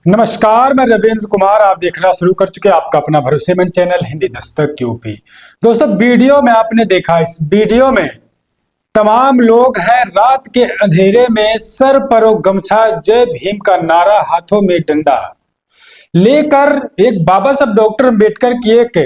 नमस्कार, मैं रविंद्र कुमार। आप देखना शुरू कर चुके हैं आपका अपना भरोसेमंद चैनल हिंदी दस्तक यूपी। दोस्तों, वीडियो में आपने देखा, इस वीडियो में तमाम लोग हैं रात के अंधेरे में सर पर गमछा, जय भीम का नारा, हाथों में डंडा लेकर एक बाबा साहब डॉक्टर अम्बेडकर की एक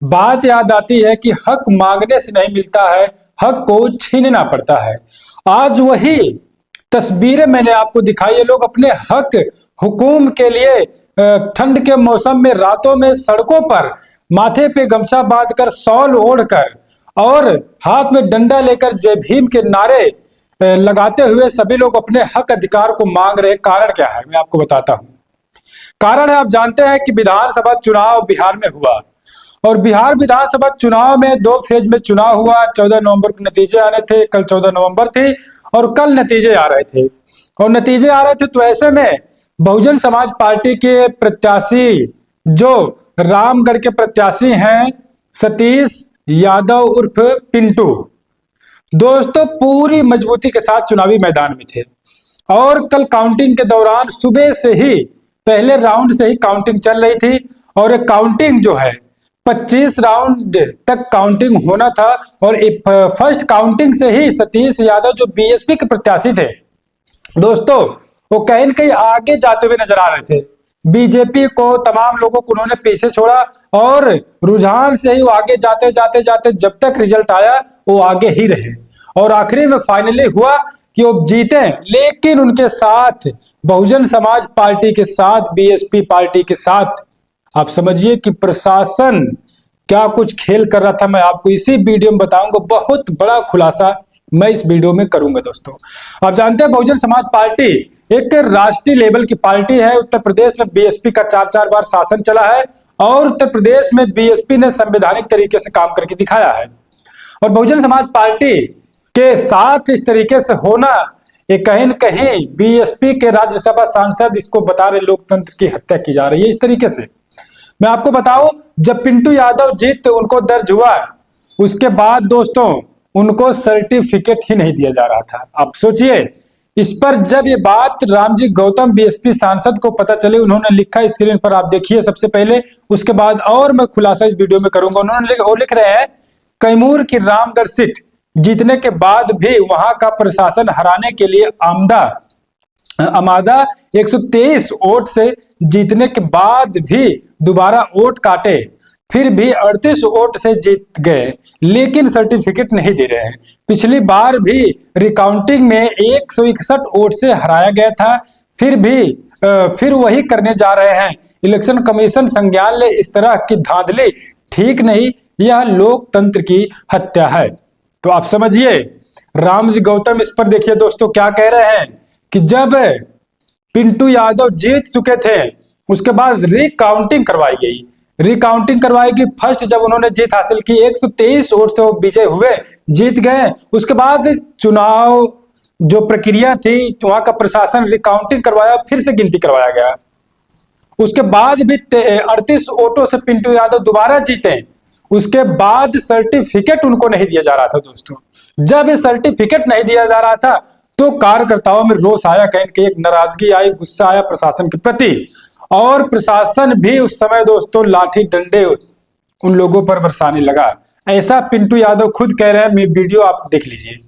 बात याद आती है कि हक मांगने से नहीं मिलता है, हक को छीनना पड़ता है। आज वही तस्वीरें मैंने आपको दिखाई है। लोग अपने हक हुकूम के लिए ठंड के मौसम में रातों में सड़कों पर माथे पे गमछा बांधकर, शॉल ओढ़कर और हाथ में डंडा लेकर जय भीम के नारे लगाते हुए सभी लोग अपने हक अधिकार को मांग रहे। कारण क्या है, मैं आपको बताता हूं। कारण है, आप जानते हैं कि विधानसभा चुनाव बिहार में हुआ और बिहार विधानसभा चुनाव में 2 फेज में चुनाव हुआ। 14 नवंबर को नतीजे आने थे, कल 14 नवंबर थी और कल नतीजे आ रहे थे तो ऐसे में बहुजन समाज पार्टी के प्रत्याशी, जो रामगढ़ के प्रत्याशी हैं, सतीश यादव उर्फ पिंटू, दोस्तों पूरी मजबूती के साथ चुनावी मैदान में थे। और कल काउंटिंग के दौरान सुबह से ही, पहले राउंड से ही काउंटिंग चल रही थी और एक काउंटिंग जो है 25 राउंड तक काउंटिंग होना था। और फर्स्ट काउंटिंग से ही सतीश यादव, जो बीएसपी के प्रत्याशी थे दोस्तों, वो कहीं न कहीं आगे जाते हुए नजर आ रहे थे। बीजेपी को, तमाम लोगों को उन्होंने पीछे छोड़ा और रुझान से ही वो आगे जाते जाते जाते जब तक रिजल्ट आया वो आगे ही रहे और आखिरी में फाइनली हुआ कि वो जीते। लेकिन उनके साथ बहुजन समाज पार्टी के साथ, बीएसपी पार्टी के साथ, आप समझिए कि प्रशासन क्या कुछ खेल कर रहा था। मैं आपको इसी वीडियो में बताऊंगा। बहुत बड़ा खुलासा मैं इस वीडियो में करूंगा। दोस्तों, आप जानते हैं बहुजन समाज पार्टी एक राष्ट्रीय लेवल की पार्टी है। उत्तर प्रदेश में बीएसपी का 4 बार शासन चला है और उत्तर प्रदेश में बीएसपी ने संवैधानिक तरीके से काम करके दिखाया है। और बहुजन समाज पार्टी के साथ इस तरीके से होना, ये कहीं न कहीं बीएसपी के राज्यसभा सांसद इसको बता रहे लोकतंत्र की हत्या की जा रही है। इस तरीके से मैं आपको बताऊं, जब पिंटू यादव जीत उनको दर्ज हुआ, उसके बाद दोस्तों उनको सर्टिफिकेट ही नहीं दिया जा रहा था। आप सोचिए, इस पर जब ये बात रामजी गौतम बीएसपी सांसद को पता चली, उन्होंने लिखा, स्क्रीन पर आप देखिए सबसे पहले, उसके बाद और मैं खुलासा इस वीडियो में करूंगा। उन्होंने लिख रहे हैं, कैमूर की रामगढ़ सीट जीतने के बाद भी वहां का प्रशासन हराने के लिए आमादा 123 वोट से जीतने के बाद भी दोबारा वोट काटे, फिर भी 38 वोट से जीत गए, लेकिन सर्टिफिकेट नहीं दे रहे हैं। पिछली बार भी रिकाउंटिंग में 161 वोट से हराया गया था, फिर वही करने जा रहे हैं। इलेक्शन कमीशन संज्ञान ले, इस तरह की धांधली ठीक नहीं, यह लोकतंत्र की हत्या है। तो आप समझिए, रामजी गौतम इस पर देखिए दोस्तों क्या कह रहे हैं कि जब पिंटू यादव जीत चुके थे, उसके बाद रिकाउंटिंग करवाई गई। फर्स्ट जब उन्होंने जीत हासिल की, 123 वोट से वो विजय हुए, जीत गए। उसके बाद चुनाव जो प्रक्रिया थी, वहां का प्रशासन रिकाउंटिंग करवाया, फिर से गिनती करवाया गया। उसके बाद भी 38 वोटों से पिंटू यादव दोबारा जीते। उसके बाद सर्टिफिकेट उनको नहीं दिया जा रहा था। दोस्तों, जब ये सर्टिफिकेट नहीं दिया जा रहा था तो कार्यकर्ताओं में रोष आया, कहीं एक नाराजगी आई, गुस्सा आया प्रशासन के प्रति। और प्रशासन भी उस समय दोस्तों लाठी डंडे उन लोगों पर बरसाने लगा। ऐसा पिंटू यादव खुद कह रहे हैं। मैं वीडियो आप देख लीजिए।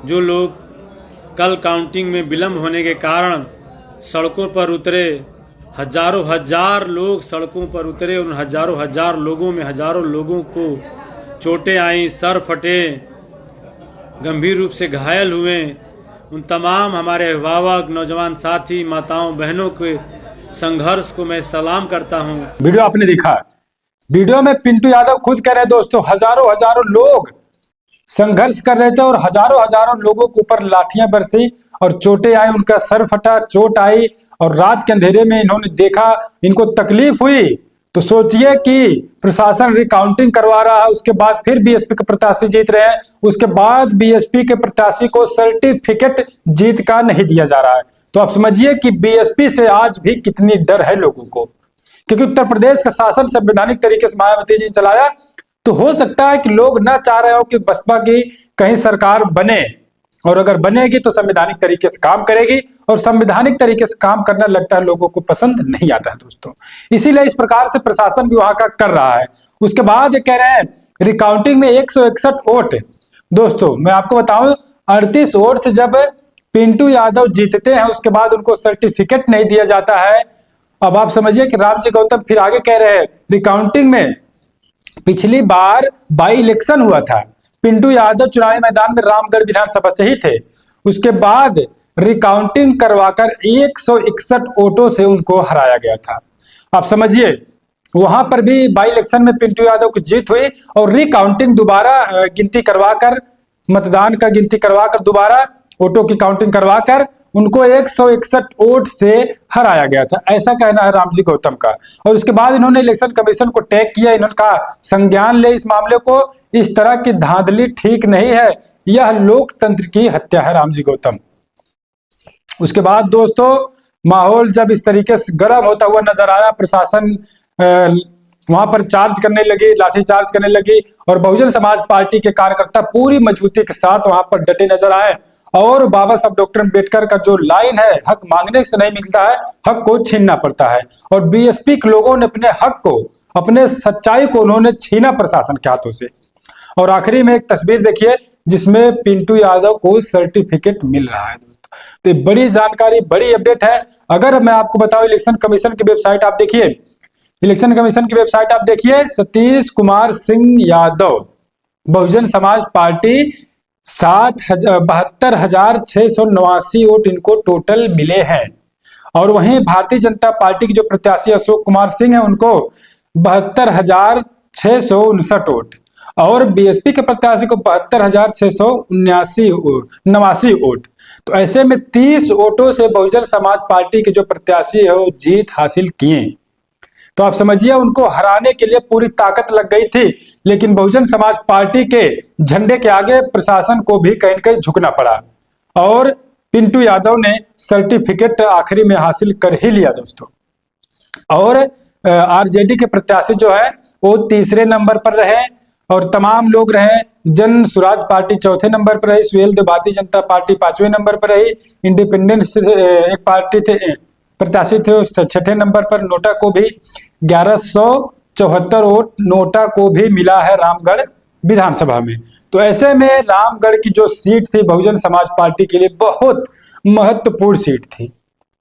जो लोग कल काउंटिंग में विलंब होने के कारण सड़कों पर उतरे, हजारों हजार लोग सड़कों पर उतरे, उन हजारों हजार लोगों में हजारों लोगों को चोटें आई, सर फटे, गंभीर रूप से घायल हुए। उन तमाम हमारे अभिभावक, नौजवान साथी, माताओं, बहनों के संघर्ष को मैं सलाम करता हूं। वीडियो आपने देखा। वीडियो में पिंटू यादव खुद कह रहे हैं दोस्तों, हजारों हजारों लोग संघर्ष कर रहे थे और हजारों हजारों लोगों के ऊपर लाठियां बरसी और चोटें आई, उनका सर फटा, चोट आई और रात के अंधेरे में इन्होंने देखा, इनको तकलीफ हुई। तो सोचिए कि प्रशासन रिकाउंटिंग करवा रहा है, उसके बाद फिर बीएसपी के प्रत्याशी जीत रहे हैं, उसके बाद बीएसपी के प्रत्याशी को सर्टिफिकेट जीत का नहीं दिया जा रहा है। तो आप समझिए कि बीएसपी से आज भी कितनी डर है लोगों को, क्योंकि उत्तर प्रदेश का शासन संवैधानिक तरीके से मायावती जी ने चलाया। तो हो सकता है कि लोग ना चाह रहे हो कि बसपा की कहीं सरकार बने, और अगर बनेगी तो संवैधानिक तरीके से काम करेगी, और संवैधानिक तरीके से काम करना लगता है लोगों को पसंद नहीं आता है दोस्तों। इसीलिए इस प्रकार से प्रशासन भी वहां का कर रहा है। उसके बाद ये कह रहे हैं रिकाउंटिंग में 161 वोट। दोस्तों मैं आपको बताऊं, 38 वोट से जब पिंटू यादव जीतते हैं उसके बाद उनको सर्टिफिकेट नहीं दिया जाता है। अब आप समझिए कि रामजी गौतम फिर आगे कह रहे हैं रिकाउंटिंग में पिछली बार बाई इलेक्शन हुआ था, पिंटू यादव चुनावी मैदान में रामगढ़ विधानसभा से ही थे, उसके बाद रिकाउंटिंग करवाकर 161 वोटों से उनको हराया गया था। आप समझिए वहां पर भी बाई इलेक्शन में पिंटू यादव की जीत हुई और रिकाउंटिंग दोबारा गिनती करवाकर, मतदान का गिनती करवाकर, दोबारा वोटों की काउंटिंग करवाकर उनको 161 वोट से हराया गया था, ऐसा कहना है रामजी गौतम का। और उसके बाद इन्होंने इलेक्शन कमीशन को टैग किया, इन्होंने कहा संज्ञान ले इस मामले को, इस तरह की धांधली ठीक नहीं है, यह लोकतंत्र की हत्या है। रामजी गौतम। उसके बाद दोस्तों माहौल जब इस तरीके से गर्म होता हुआ नजर आया, प्रशासन वहां पर चार्ज करने लगी, लाठी चार्ज करने लगी, और बहुजन समाज पार्टी के कार्यकर्ता पूरी मजबूती के साथ वहां पर डटे नजर आए। और बाबा साहब डॉक्टर अम्बेडकर का जो लाइन है, हक मांगने से नहीं मिलता है, हक को छीनना पड़ता है, और बीएसपी के लोगों ने अपने हक को, अपने सच्चाई को उन्होंने छीना प्रशासन के हाथों से। और आखिरी में एक तस्वीर देखिए जिसमें पिंटू यादव को सर्टिफिकेट मिल रहा है दोस्तों। तो बड़ी जानकारी, बड़ी अपडेट है। अगर मैं आपको बताऊं इलेक्शन कमीशन की वेबसाइट आप देखिए, इलेक्शन कमीशन की वेबसाइट आप देखिए, सतीश कुमार सिंह यादव बहुजन समाज पार्टी 72,689 वोट इनको टोटल मिले हैं। और वहीं भारतीय जनता पार्टी के जो प्रत्याशी अशोक कुमार सिंह है उनको 72,659 वोट, और बीएसपी के प्रत्याशी को 72,689 वोट। तो ऐसे में 30 वोटों से बहुजन समाज पार्टी के जो प्रत्याशी है वो जीत हासिल किए। तो आप समझिए उनको हराने के लिए पूरी ताकत लग गई थी, लेकिन बहुजन समाज पार्टी के झंडे के आगे प्रशासन को भी कहीं न कहीं झुकना पड़ा, और पिंटू यादव ने सर्टिफिकेट आखिरी में हासिल कर ही लिया दोस्तों। और आरजेडी के प्रत्याशी जो है वो तीसरे नंबर पर रहे, और तमाम लोग रहे। जन स्वराज पार्टी चौथे नंबर पर रही, सुहेल देव भारतीय जनता पार्टी 5वें नंबर पर रही, इंडिपेंडेंस एक पार्टी थे, प्रत्याशी थे छठे नंबर पर। नोटा को भी 1174 वोट नोटा को भी मिला है रामगढ़ विधानसभा में। तो ऐसे में रामगढ़ की जो सीट थी बहुजन समाज पार्टी के लिए बहुत महत्वपूर्ण सीट थी,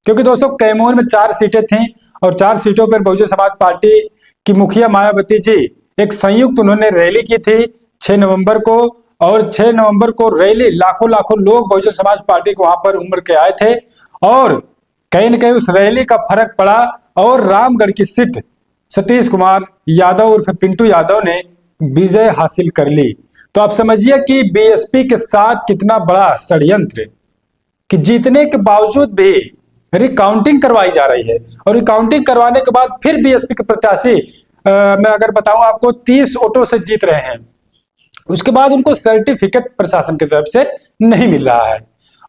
क्योंकि दोस्तों कैमूर में 4 सीटें थीं, और 4 सीटों पर बहुजन समाज पार्टी की मुखिया मायावती जी एक संयुक्त उन्होंने रैली की थी 6 नवंबर को, और 6 नवंबर को रैली लाखों लोग बहुजन समाज पार्टी को वहां पर उमड़ के आए थे, और कहीं न कहीं उस रैली का फर्क पड़ा, और रामगढ़ की सीट सतीश कुमार यादव उर्फ पिंटू यादव ने विजय हासिल कर ली। तो आप समझिए कि बीएसपी के साथ कितना बड़ा षड्यंत्र, कि जीतने के बावजूद भी रिकाउंटिंग करवाई जा रही है, और रिकाउंटिंग करवाने के बाद फिर बीएसपी के प्रत्याशी मैं अगर बताऊं आपको 30 वोटों से जीत रहे हैं, उसके बाद उनको सर्टिफिकेट प्रशासन की तरफ से नहीं मिल रहा है।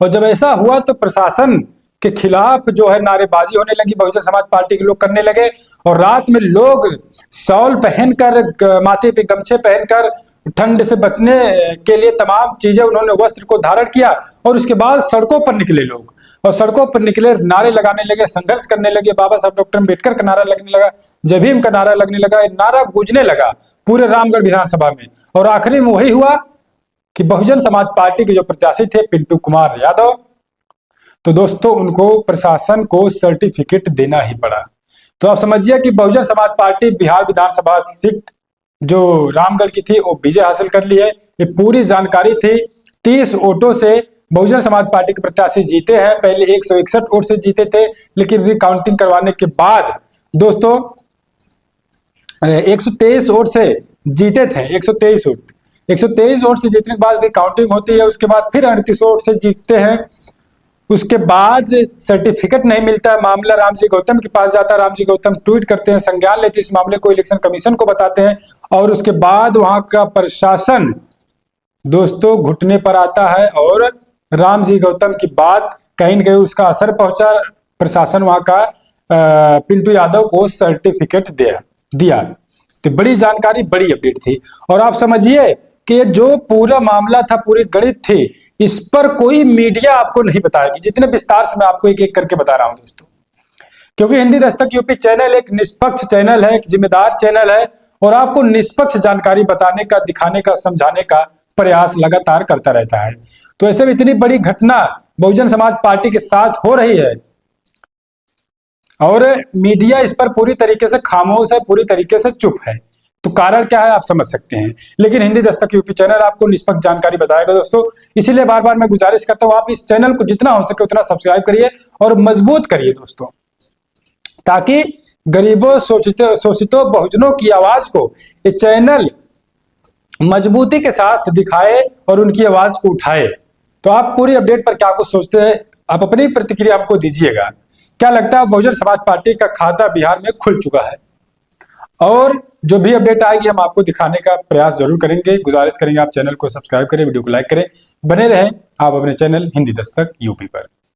और जब ऐसा हुआ तो प्रशासन के खिलाफ जो है नारेबाजी होने लगी, बहुजन समाज पार्टी के लोग करने लगे, और रात में लोग शॉल पहनकर, माथे पे गमछे पहनकर, ठंड से बचने के लिए तमाम चीजें उन्होंने वस्त्र को धारण किया, और उसके बाद सड़कों पर निकले लोग, और सड़कों पर निकले, नारे लगाने लगे, संघर्ष करने लगे। बाबा साहब डॉक्टर अम्बेडकर का नारा लगने लगा, जय भीम का नारा लगने लगा, नारा गूंजने लगा पूरे रामगढ़ विधानसभा में। और आखिरी में वही हुआ कि बहुजन समाज पार्टी के जो प्रत्याशी थे पिंटू कुमार यादव, तो दोस्तों उनको प्रशासन को सर्टिफिकेट देना ही पड़ा। तो आप समझिए कि बहुजन समाज पार्टी बिहार विधानसभा सीट जो रामगढ़ की थी वो विजय हासिल कर ली है। ये पूरी जानकारी थी। 30 वोटों से बहुजन समाज पार्टी के प्रत्याशी जीते हैं। पहले 161 वोट से जीते थे, लेकिन रिकाउंटिंग करवाने के बाद दोस्तों 123 वोट से जीते थे। 123 वोट से जीतने के बाद रिकाउंटिंग होती है, उसके बाद फिर 38 वोट से जीतते हैं। उसके बाद सर्टिफिकेट नहीं मिलता है, मामला रामजी गौतम के पास जाता है। रामजी गौतम ट्वीट करते हैं, संज्ञान लेते इस मामले को, इलेक्शन कमीशन को बताते हैं, और उसके बाद वहां का प्रशासन दोस्तों घुटने पर आता है, और रामजी गौतम की बात कहीं न कहीं उसका असर पहुंचा। प्रशासन वहां का पिंटू यादव को सर्टिफिकेट दिया। तो बड़ी जानकारी, बड़ी अपडेट थी। और आप समझिए कि जो पूरा मामला था, पूरी गणित थी, इस पर कोई मीडिया आपको नहीं बताएगी, जितने विस्तार से मैं आपको एक एक करके बता रहा हूं दोस्तों। क्योंकि हिंदी दस्तक यूपी चैनल एक निष्पक्ष चैनल है, एक जिम्मेदार चैनल है, और आपको निष्पक्ष जानकारी बताने का, दिखाने का, समझाने का प्रयास लगातार करता रहता है। तो ऐसे में इतनी बड़ी घटना बहुजन समाज पार्टी के साथ हो रही है और मीडिया इस पर पूरी तरीके से खामोश है, पूरी तरीके से चुप है, तो कारण क्या है आप समझ सकते हैं। लेकिन हिंदी दस्तक यूपी चैनल आपको निष्पक्ष जानकारी बताएगा दोस्तों। इसीलिए बार बार मैं गुजारिश करता हूं, आप इस चैनल को जितना हो सके उतना सब्सक्राइब करिए और मजबूत करिए दोस्तों, ताकि गरीबों, शोषितों, बहुजनों की आवाज को ये चैनल मजबूती के साथ दिखाए और उनकी आवाज को उठाए। तो आप पूरी अपडेट पर क्या कुछ सोचते हैं, आप अपनी प्रतिक्रिया आपको दीजिएगा। क्या लगता है बहुजन समाज पार्टी का खाता बिहार में खुल चुका है? और जो भी अपडेट आएगी हम आपको दिखाने का प्रयास जरूर करेंगे। गुजारिश करेंगे आप चैनल को सब्सक्राइब करें, वीडियो को लाइक करें, बने रहें आप अपने चैनल हिंदी दस्तक यूपी पर।